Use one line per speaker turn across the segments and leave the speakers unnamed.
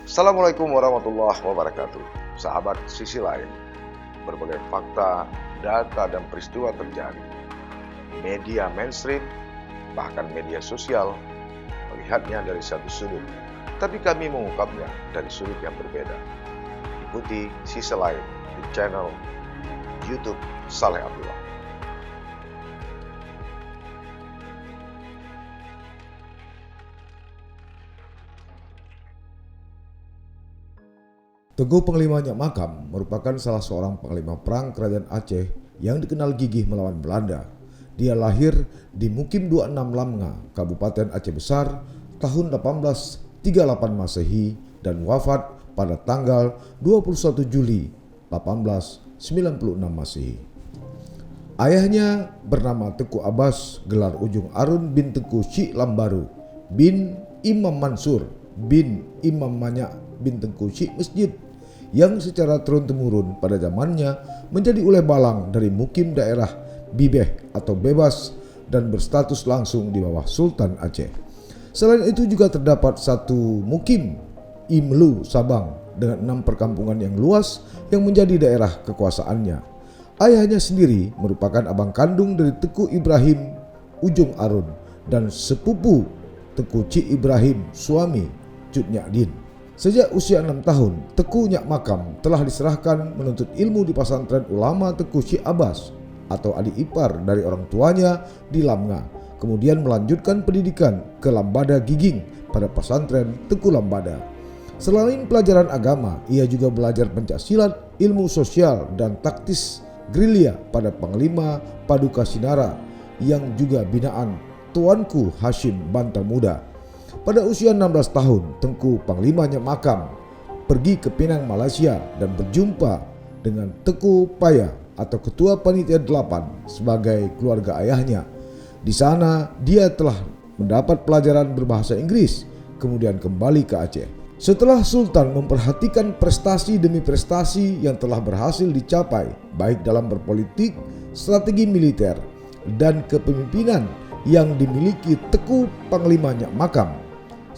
Assalamualaikum warahmatullahi wabarakatuh. Sahabat sisi lain, berbagai fakta, data, dan peristiwa terjadi. Media mainstream, bahkan media sosial, melihatnya dari satu sudut, tapi kami mengungkapnya dari sudut yang berbeda. Ikuti sisi lain di channel YouTube Saleh Abdullah.
Teguh Panglima Nyak Makam merupakan salah seorang panglima perang kerajaan Aceh yang dikenal gigih melawan Belanda. Dia lahir di Mukim 26 Lamnga, Kabupaten Aceh Besar, tahun 1838 Masehi dan wafat pada tanggal 21 Juli 1896 Masehi. Ayahnya bernama Teku Abbas, gelar ujung Arun bin Teku Syekh Lambaru bin Imam Mansur bin Imam Manyak bin Teku Syekh Masjid, yang secara turun-temurun pada zamannya menjadi uleh balang dari mukim daerah Bibeh atau bebas dan berstatus langsung di bawah Sultan Aceh. Selain itu juga terdapat satu mukim Imlu Sabang dengan 6 perkampungan yang luas yang menjadi daerah kekuasaannya. Ayahnya sendiri merupakan abang kandung dari Teku Ibrahim Ujung Arun dan sepupu Teku Cik Ibrahim suami Cut Nyak Din. Sejak usia 6 tahun, Teku Nyak Makam telah diserahkan menuntut ilmu di pesantren ulama Teku Syekh Abbas atau adik ipar dari orang tuanya di Lamnga. Kemudian melanjutkan pendidikan ke Lambada Giging pada pesantren Teku Lambada. Selain pelajaran agama, ia juga belajar pencaksilat, ilmu sosial, dan taktis gerilya pada Panglima Paduka Sinara yang juga binaan Tuanku Hashim Bantal Muda. Pada usia 16 tahun, Tengku Panglima Nyak Makam pergi ke Penang, Malaysia dan berjumpa dengan Teku Paya atau Ketua Panitia 8 sebagai keluarga ayahnya. Di sana dia telah mendapat pelajaran berbahasa Inggris, kemudian kembali ke Aceh. Setelah Sultan memperhatikan prestasi demi prestasi yang telah berhasil dicapai, baik dalam berpolitik, strategi militer, dan kepemimpinan yang dimiliki Teku Panglima Nyak Makam.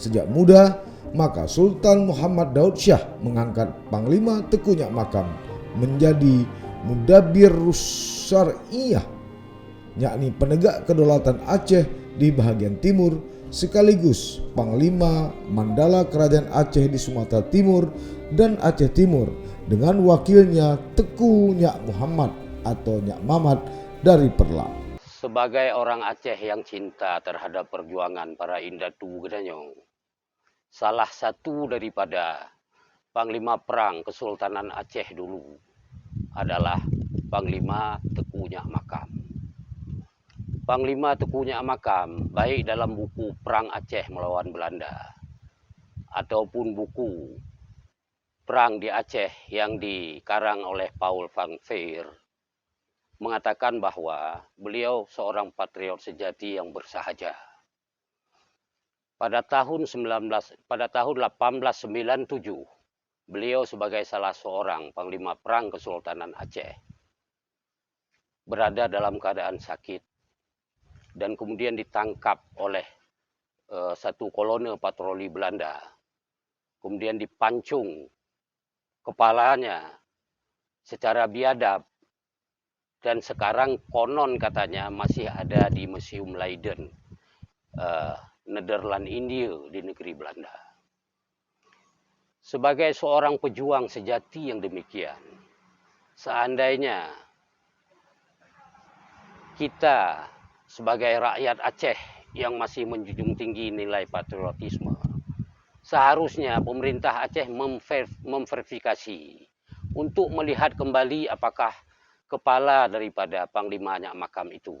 Sejak muda, maka Sultan Muhammad Daud Shah mengangkat Panglima Teku Nyak Makam menjadi Mudabbir Syariah, yakni penegak kedaulatan Aceh di bahagian timur, sekaligus Panglima Mandala Kerajaan Aceh di Sumatera Timur dan Aceh Timur, dengan wakilnya Teku Nyak Muhammad atau Nyak Mamat dari Perla.
Sebagai orang Aceh yang cinta terhadap perjuangan para Indatu Gedanyong, salah satu daripada Panglima Perang Kesultanan Aceh dulu adalah Panglima Teku Nyak Makam. Panglima Teku Nyak Makam, baik dalam buku Perang Aceh melawan Belanda ataupun buku Perang di Aceh yang dikarang oleh Paul van Veer, mengatakan bahwa beliau seorang patriot sejati yang bersahaja. Pada tahun 1897, beliau sebagai salah seorang Panglima Perang Kesultanan Aceh berada dalam keadaan sakit dan kemudian ditangkap oleh satu kolonel patroli Belanda. Kemudian dipancung kepalanya secara biadab, dan sekarang konon katanya masih ada di Museum Leiden, Nederland India di negeri Belanda. Sebagai seorang pejuang sejati yang demikian, seandainya kita sebagai rakyat Aceh yang masih menjunjung tinggi nilai patriotisme, seharusnya pemerintah Aceh memverifikasi untuk melihat kembali apakah kepala daripada Panglima Nyak Makam itu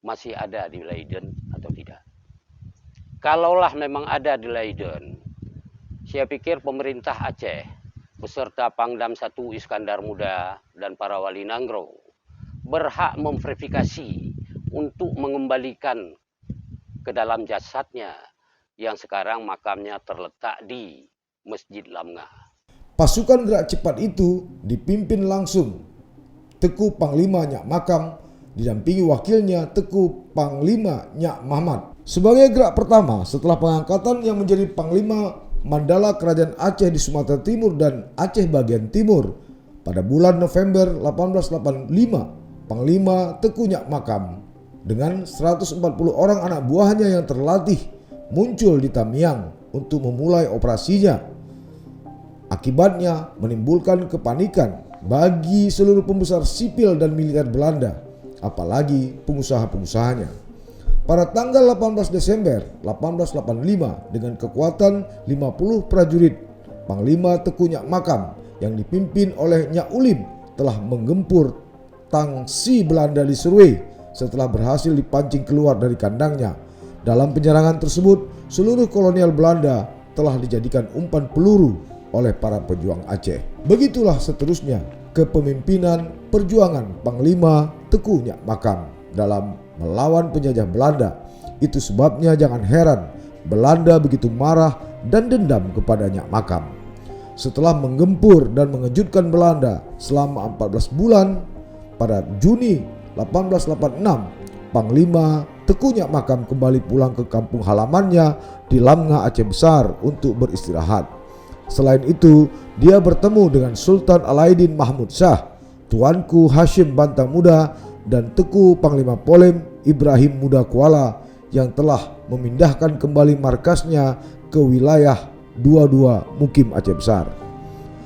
masih ada di Leiden atau tidak. Kalaulah memang ada di Leiden, saya pikir pemerintah Aceh beserta Pangdam 1 Iskandar Muda dan para wali Nanggro berhak memverifikasi untuk mengembalikan ke dalam jasadnya yang sekarang makamnya terletak di Masjid Lamnga.
Pasukan gerak cepat itu dipimpin langsung Teku Panglima Nyak Makam didampingi wakilnya Teku Panglima Nyak Mamat. Sebagai gerak pertama setelah pengangkatan yang menjadi Panglima Mandala Kerajaan Aceh di Sumatera Timur dan Aceh bagian timur. Pada bulan November 1885, Panglima Teuku Nyak Makam dengan 140 orang anak buahnya yang terlatih muncul di Tamiang untuk memulai operasinya. Akibatnya menimbulkan kepanikan bagi seluruh pembesar sipil dan militer Belanda, apalagi pengusaha-pengusahanya. Pada tanggal 18 Desember 1885 dengan kekuatan 50 prajurit, Panglima Teuku Nyak Makam yang dipimpin oleh Nyak Ulim telah menggempur tangsi Belanda di Serui setelah berhasil dipancing keluar dari kandangnya. Dalam penyerangan tersebut, seluruh kolonial Belanda telah dijadikan umpan peluru oleh para pejuang Aceh. Begitulah seterusnya kepemimpinan perjuangan Panglima Teuku Nyak Makam dalam melawan penjajah Belanda. Itu sebabnya jangan heran Belanda begitu marah dan dendam kepada Nyak Makam. Setelah menggempur dan mengejutkan Belanda selama 14 bulan, pada Juni 1886, Panglima Teuku Nyak Makam kembali pulang ke kampung halamannya di Lamnga, Aceh Besar untuk beristirahat. Selain itu, dia bertemu dengan Sultan Alauddin Mahmud Shah, Tuanku Hashim Bantang Muda, dan Teku Panglima Polem Ibrahim Muda Kuala yang telah memindahkan kembali markasnya ke wilayah 22 Mukim Aceh Besar.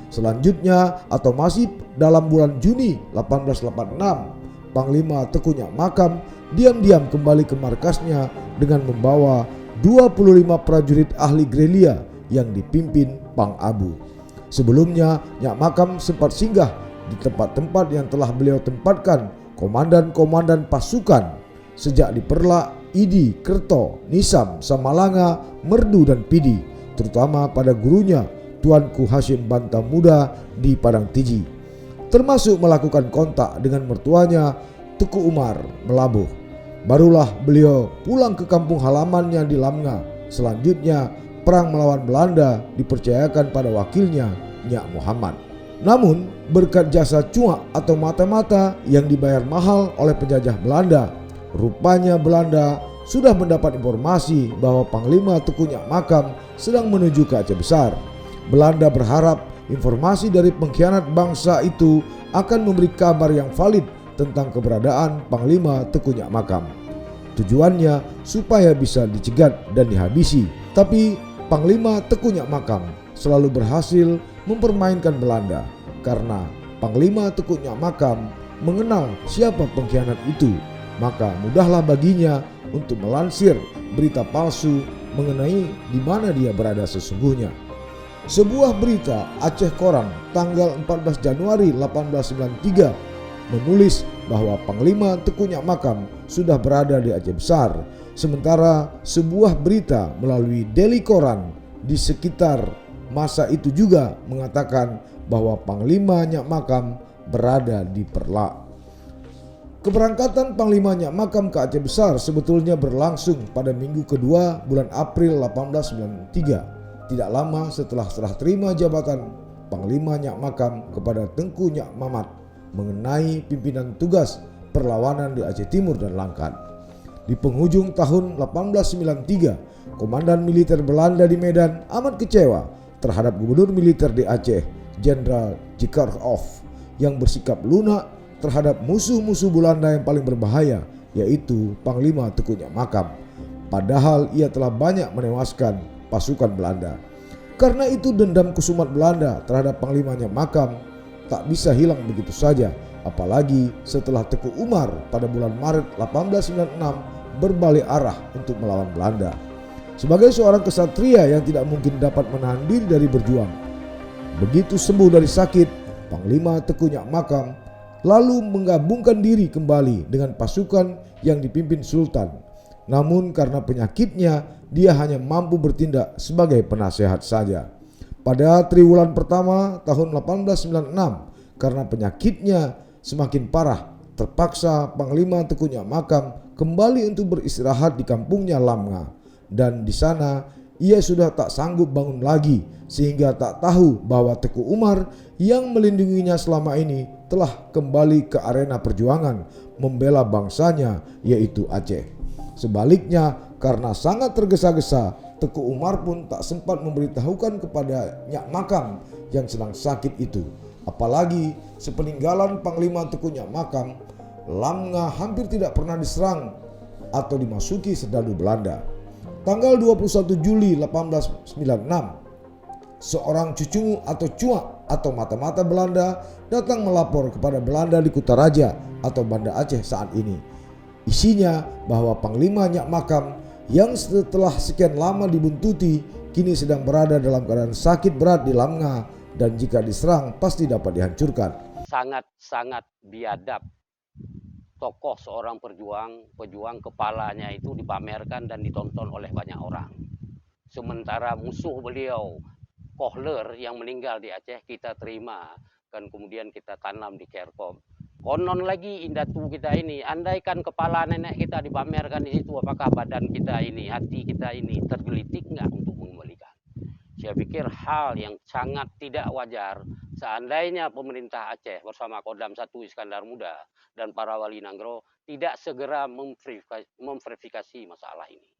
Selanjutnya atau masih dalam bulan Juni 1886, Panglima Teuku Nyak Makam diam-diam kembali ke markasnya dengan membawa 25 prajurit ahli gerilya yang dipimpin Pang Abu. Sebelumnya Nyak Makam sempat singgah di tempat-tempat yang telah beliau tempatkan komandan-komandan pasukan sejak di Perlak, Idi, Kerto, Nisam, Samalanga, Merdu dan Pidi, terutama pada gurunya Tuanku Hashim Bantang Muda di Padang Tiji, termasuk melakukan kontak dengan mertuanya Teku Umar Melabuh. Barulah beliau pulang ke kampung halamannya di Lamnga. Selanjutnya perang melawan Belanda dipercayakan pada wakilnya Nyak Muhammad. Namun berkat jasa cuak atau mata-mata yang dibayar mahal oleh penjajah Belanda, rupanya Belanda sudah mendapat informasi bahwa Panglima Teuku Nyak Makam sedang menuju ke Aceh Besar. Belanda berharap informasi dari pengkhianat bangsa itu akan memberi kabar yang valid tentang keberadaan Panglima Teuku Nyak Makam. Tujuannya supaya bisa dicegat dan dihabisi. Tapi Panglima Teuku Nyak Makam selalu berhasil mempermainkan Belanda karena Panglima Teuku Nyak Makam mengenal siapa pengkhianat itu. Maka mudahlah baginya untuk melansir berita palsu mengenai di mana dia berada sesungguhnya. Sebuah berita Aceh Koran tanggal 14 Januari 1893 menulis bahwa Panglima Teuku Nyak Makam sudah berada di Aceh Besar, sementara sebuah berita melalui Daily Koran di sekitar masa itu juga mengatakan bahwa Panglima Nyak Makam berada di Perlak. Keberangkatan Panglima Nyak Makam ke Aceh Besar sebetulnya berlangsung pada minggu kedua bulan April 1893. Tidak lama setelah serah terima jabatan Panglima Nyak Makam kepada Tengku Nyak Mamat mengenai pimpinan tugas perlawanan di Aceh Timur dan Langkat. Di penghujung tahun 1893, komandan militer Belanda di Medan amat kecewa terhadap gubernur militer di Aceh, Jenderal Jikarov, yang bersikap lunak terhadap musuh-musuh Belanda yang paling berbahaya, yaitu Panglima Teuku Nyak Makam. Padahal ia telah banyak menewaskan pasukan Belanda. Karena itu dendam kusumat Belanda terhadap Panglima Nyak Makam tak bisa hilang begitu saja, apalagi setelah Teku Umar pada bulan Maret 1896 berbalik arah untuk melawan Belanda. Sebagai seorang kesatria yang tidak mungkin dapat menahan diri dari berjuang, begitu sembuh dari sakit, Panglima Teuku Nyak Makam lalu menggabungkan diri kembali dengan pasukan yang dipimpin Sultan. Namun karena penyakitnya, dia hanya mampu bertindak sebagai penasehat saja. Pada triwulan pertama tahun 1896, karena penyakitnya semakin parah, terpaksa Panglima Teuku Nyak Makam kembali untuk beristirahat di kampungnya Lamnga. Dan di sana ia sudah tak sanggup bangun lagi, sehingga tak tahu bahwa Teku Umar yang melindunginya selama ini telah kembali ke arena perjuangan membela bangsanya, yaitu Aceh. Sebaliknya, karena sangat tergesa-gesa, Teku Umar pun tak sempat memberitahukan kepada Nyak Makam yang sedang sakit itu. Apalagi sepeninggalan Panglima Teku Nyak Makam, Lamnga hampir tidak pernah diserang atau dimasuki serdadu Belanda. Tanggal 21 Juli 1896, seorang cucu atau cuak atau mata-mata Belanda datang melapor kepada Belanda di Kutaraja atau Banda Aceh saat ini. Isinya bahwa Panglima Nyak Makam yang setelah sekian lama dibuntuti kini sedang berada dalam keadaan sakit berat di Lamnga dan jika diserang pasti dapat dihancurkan.
Sangat-sangat biadab tokoh seorang pejuang kepalanya itu dipamerkan dan ditonton oleh banyak orang. Sementara musuh beliau Kohler yang meninggal di Aceh kita terima dan kemudian kita tanam di Kerkom. Konon lagi indatu kita ini, andaikan kepala nenek kita dipamerkan di situ, apakah badan kita ini, hati kita ini tergelitik nggak untuk mengembalikan? Saya pikir hal yang sangat tidak wajar seandainya pemerintah Aceh bersama Kodam 1 Iskandar Muda dan para wali Nanggro tidak segera memverifikasi masalah ini.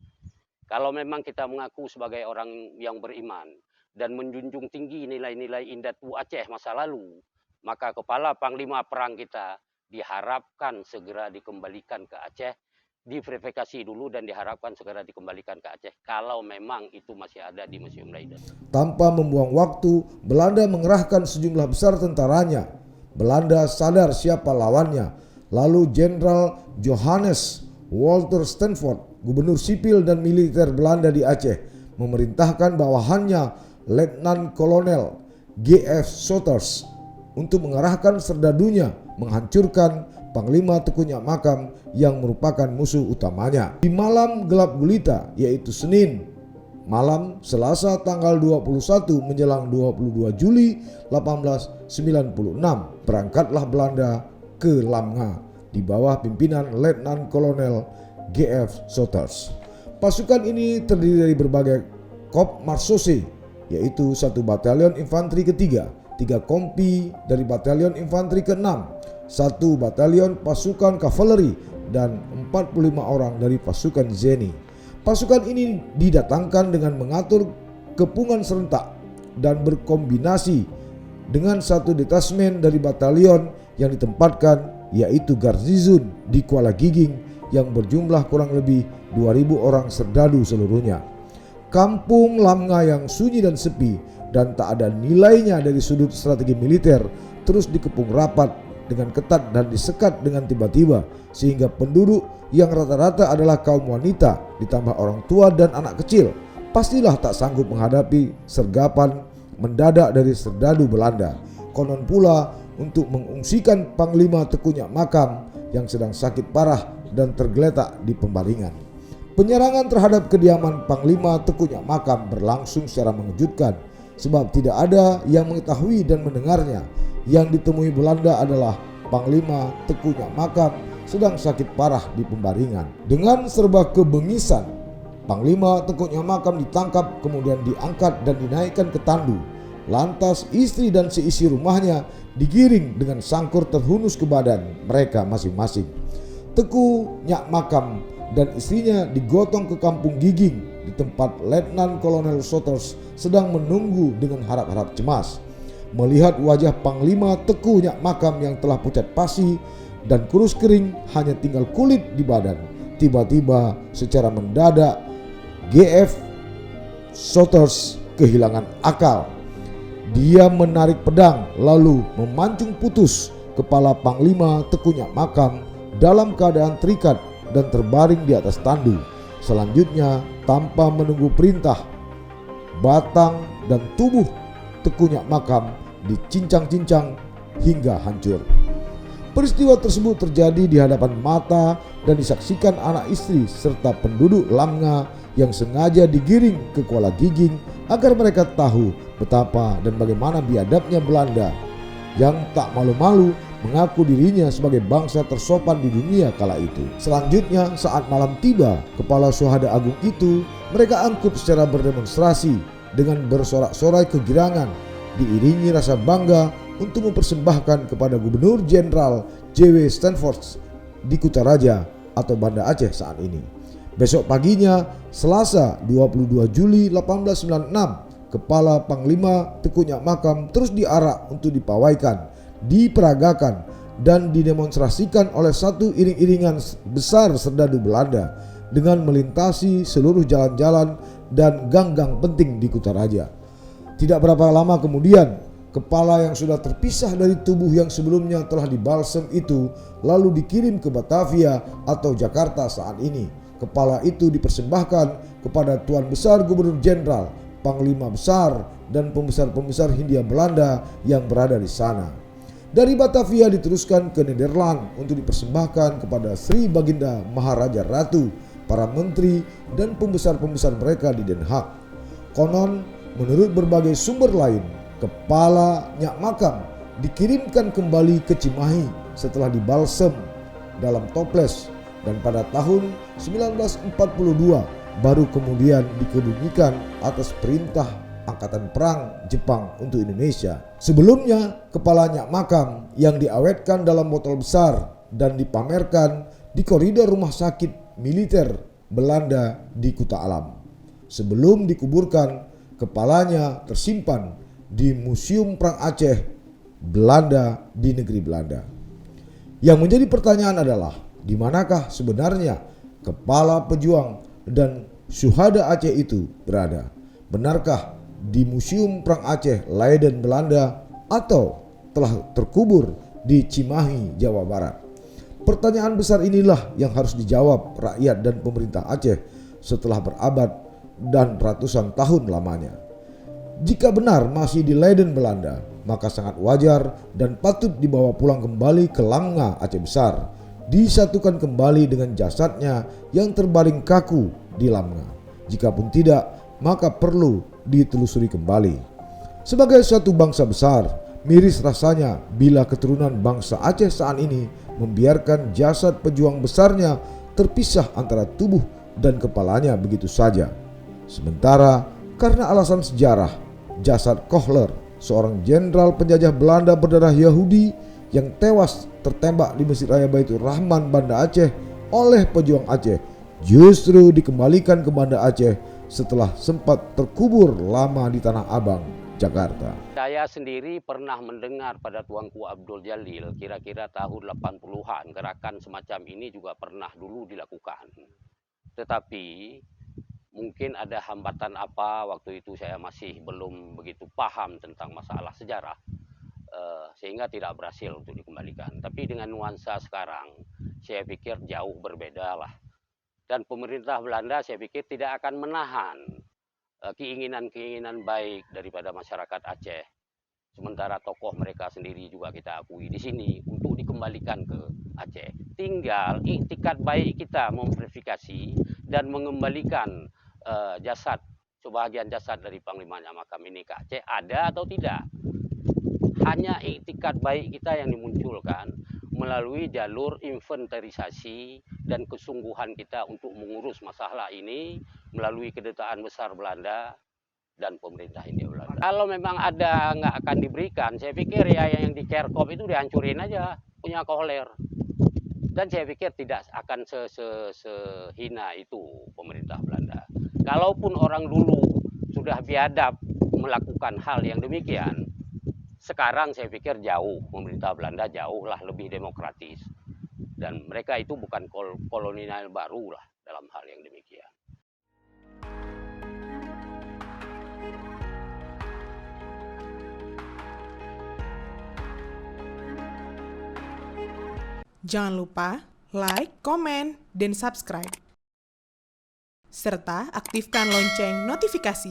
Kalau memang kita mengaku sebagai orang yang beriman dan menjunjung tinggi nilai-nilai indatu Aceh masa lalu, maka kepala Panglima Perang kita diharapkan segera dikembalikan ke Aceh, diverifikasi dulu dan diharapkan segera dikembalikan ke Aceh kalau memang itu masih ada di Museum Leiden.
Tanpa membuang waktu, Belanda mengerahkan sejumlah besar tentaranya. Belanda sadar siapa lawannya. Lalu Jenderal Johannes Walter Stanford, gubernur sipil dan militer Belanda di Aceh, memerintahkan bawahannya Letnan Kolonel G.F. Soeters untuk mengarahkan serdadunya menghancurkan Panglima Teku Nyak Makam yang merupakan musuh utamanya. Di malam gelap gulita, yaitu Senin malam Selasa tanggal 21 menjelang 22 Juli 1896, berangkatlah Belanda ke Lamnga di bawah pimpinan Letnan Kolonel G.F. Soeters. Pasukan ini terdiri dari berbagai Kop Marsose, yaitu 1 Batalion Infanteri ke-3, 3 kompi dari Batalion Infanteri ke-6, 1 Batalion Pasukan Kavaleri, dan 45 orang dari pasukan Zeni. Pasukan ini didatangkan dengan mengatur kepungan serentak dan berkombinasi dengan 1 detasmen dari batalion yang ditempatkan, yaitu Garzizun di Kuala Giging yang berjumlah kurang lebih 2.000 orang serdadu seluruhnya. Kampung Lamnga yang sunyi dan sepi dan tak ada nilainya dari sudut strategi militer terus dikepung rapat dengan ketat dan disekat dengan tiba-tiba, sehingga penduduk yang rata-rata adalah kaum wanita ditambah orang tua dan anak kecil pastilah tak sanggup menghadapi sergapan mendadak dari serdadu Belanda. Konon pula untuk mengungsikan Panglima Teku Nyak Makam yang sedang sakit parah dan tergeletak di Pembaringan. Penyerangan terhadap kediaman Panglima Teku Nyak Makam berlangsung secara mengejutkan sebab tidak ada yang mengetahui dan mendengarnya. Yang ditemui Belanda adalah Panglima Teku Nyak Makam sedang sakit parah di Pembaringan. Dengan serba kebengisan, Panglima Teku Nyak Makam ditangkap kemudian diangkat dan dinaikkan ke tandu. Lantas istri dan seisi rumahnya digiring dengan sangkur terhunus ke badan mereka masing-masing. Teku Nyak Makam dan istrinya digotong ke Kampung Giging di tempat Letnan Kolonel Soeters sedang menunggu dengan harap-harap cemas. Melihat wajah Panglima Teku Nyak Makam yang telah pucat pasi dan kurus kering, hanya tinggal kulit di badan, tiba-tiba secara mendadak G.F. Soeters kehilangan akal. Dia menarik pedang lalu memancung putus kepala Panglima Teku Nyak Makam dalam keadaan terikat dan terbaring di atas tandu. Selanjutnya, tanpa menunggu perintah, batang dan tubuh Teku Nyak Makam dicincang-cincang hingga hancur. Peristiwa tersebut terjadi di hadapan mata dan disaksikan anak istri serta penduduk Lamnga yang sengaja digiring ke Kuala Giging agar mereka tahu betapa dan bagaimana biadabnya Belanda yang tak malu-malu mengaku dirinya sebagai bangsa tersopan di dunia kala itu. Selanjutnya, saat malam tiba, kepala Syuhada Agung itu mereka angkut secara berdemonstrasi dengan bersorak-sorai kegirangan, diiringi rasa bangga untuk mempersembahkan kepada Gubernur Jenderal J.W. Stanford di Kutaraja atau Banda Aceh saat ini. Besok paginya, Selasa 22 Juli 1896, Kepala Panglima Teuku Nyak Makam terus diarak untuk dipawaikan, diperagakan, dan didemonstrasikan oleh satu iring-iringan besar serdadu Belanda dengan melintasi seluruh jalan-jalan dan gang-gang penting di Kutaraja. Tidak berapa lama kemudian, kepala yang sudah terpisah dari tubuh yang sebelumnya telah dibalsem itu lalu dikirim ke Batavia atau Jakarta saat ini. Kepala itu dipersembahkan kepada Tuan Besar Gubernur Jenderal, Panglima Besar, dan pembesar-pembesar Hindia Belanda yang berada di sana. Dari Batavia diteruskan ke Nederland untuk dipersembahkan kepada Sri Baginda Maharaja Ratu, para menteri, dan pembesar-pembesar mereka di Den Haag. Konon, menurut berbagai sumber lain, kepala Nyak Makam dikirimkan kembali ke Cimahi setelah dibalsem dalam toples, dan pada tahun 1942 baru kemudian dikebumikan atas perintah Angkatan Perang Jepang untuk Indonesia. Sebelumnya, kepala Nyak Makam yang diawetkan dalam botol besar dan dipamerkan di koridor rumah sakit militer Belanda di Kuta Alam. Sebelum dikuburkan, kepalanya tersimpan di Museum Perang Aceh Belanda di negeri Belanda. Yang menjadi pertanyaan adalah, di manakah sebenarnya kepala pejuang dan syuhada Aceh itu berada? Benarkah di Museum Perang Aceh Leiden Belanda atau telah terkubur di Cimahi, Jawa Barat? Pertanyaan besar inilah yang harus dijawab rakyat dan pemerintah Aceh setelah berabad dan ratusan tahun lamanya. Jika benar masih di Leiden Belanda, maka sangat wajar dan patut dibawa pulang kembali ke Lamnga Aceh Besar, disatukan kembali dengan jasadnya yang terbaring kaku di Lamnga. Jikapun tidak, maka perlu ditelusuri kembali. Sebagai suatu bangsa besar, miris rasanya bila keturunan bangsa Aceh saat ini membiarkan jasad pejuang besarnya terpisah antara tubuh dan kepalanya begitu saja. Sementara karena alasan sejarah, jasad Kohler, seorang jenderal penjajah Belanda berdarah Yahudi yang tewas tertembak di Masjid Raya Baitur Rahman, Banda Aceh oleh pejuang Aceh, justru dikembalikan ke Banda Aceh setelah sempat terkubur lama di Tanah Abang, Jakarta.
Saya sendiri pernah mendengar pada Tuanku Abdul Jalil kira-kira tahun 80-an gerakan semacam ini juga pernah dulu dilakukan. Tetapi mungkin ada hambatan apa, waktu itu saya masih belum begitu paham tentang masalah sejarah, sehingga tidak berhasil untuk dikembalikan. Tapi dengan nuansa sekarang, saya pikir jauh berbeda lah. Dan pemerintah Belanda saya pikir tidak akan menahan keinginan-keinginan baik daripada masyarakat Aceh. Sementara tokoh mereka sendiri juga kita akui di sini untuk dikembalikan ke Aceh. Tinggal iktikat baik kita memverifikasi dan mengembalikan sebahagian jasad dari Panglima Nyak Makam ini ke Aceh ada atau tidak. Hanya iktikat baik kita yang dimunculkan melalui jalur inventarisasi dan kesungguhan kita untuk mengurus masalah ini melalui Kedutaan Besar Belanda dan pemerintah Hindia Belanda. Kalau memang ada nggak akan diberikan, saya pikir ya yang di Kerkop itu dihancurin aja, punya Kohler. Dan saya pikir tidak akan sehina itu pemerintah Belanda. Kalaupun orang dulu sudah biadab melakukan hal yang demikian, sekarang saya pikir jauh, pemerintah Belanda jauhlah lebih demokratis. Dan mereka itu bukan kolonial baru lah dalam hal yang demikian.
Jangan lupa like, komen, dan subscribe. Serta aktifkan lonceng notifikasi.